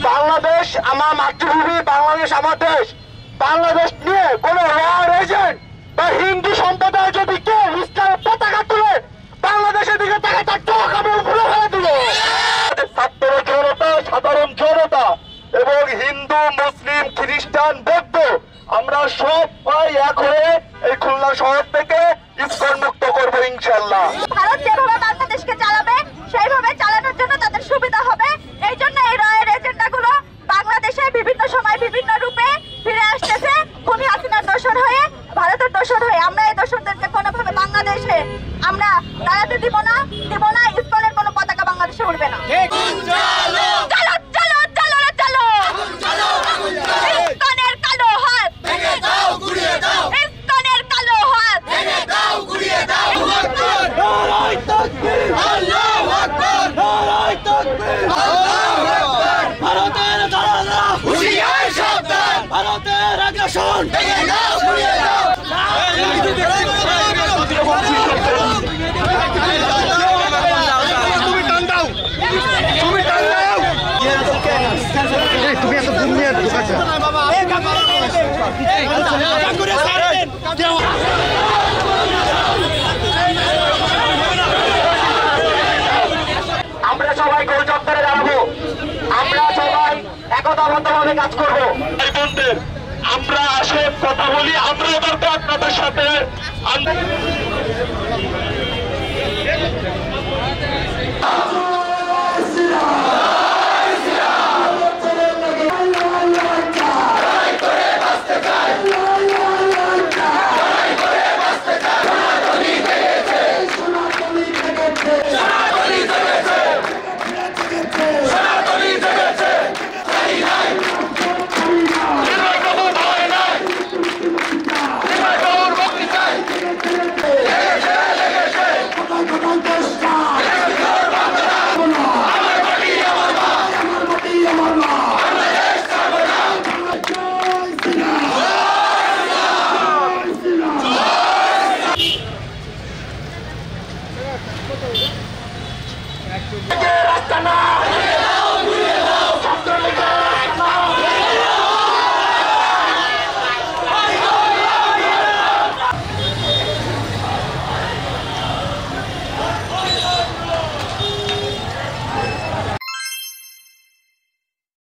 বাংলাদেশ আমার মাতৃভূমি, বাংলাদেশ আমার দেশ। বাংলাদেশ নিয়ে কোন ওয়ার এজেন্ট বা হিন্দু সম্প্রদায় যদি কেউ ইসলামের পতাকা তুলে বাংলাদেশের দিকে তাকে তার চোখ আমি উপরে ফেলে দেব। ছাত্র জনতা, সাধারণ জনতা এবং হিন্দু, মুসলিম, খ্রিস্টান, বৌদ্ধ আমরা সবাই এক হয়ে এই খুলনা শহর থেকে ইসকন মুক্ত করবো ইনশাল্লাহ। ভারত যেভাবে বাংলাদেশকে চালাবে সেইভাবে চালানোর জন্য তাদের সুবিধা হবে। এই জন্য এই রয়ের এজেন্ডাগুলো বাংলাদেশে বিভিন্ন সময় বিভিন্ন রূপে ফিরে আসতেছে। খুনি হাসিনার দোসর হয়ে, ভারতের দোসর হয়ে। আমরা এই দোসরদেরকে কোনোভাবে বাংলাদেশে আমরা দাঁড়াতে দিব না। ইসকনের কোনো পতাকা বাংলাদেশে উঠবে না। ভারতের আগ্রাসন আমরা সবাই গোল চত্বরে দাঁড়াবো। আমরা সবাই একতাবদ্ধভাবে কাজ করবো। আমরা আসেন কথা বলি, আমরা পারবো আপনাদের সাথে।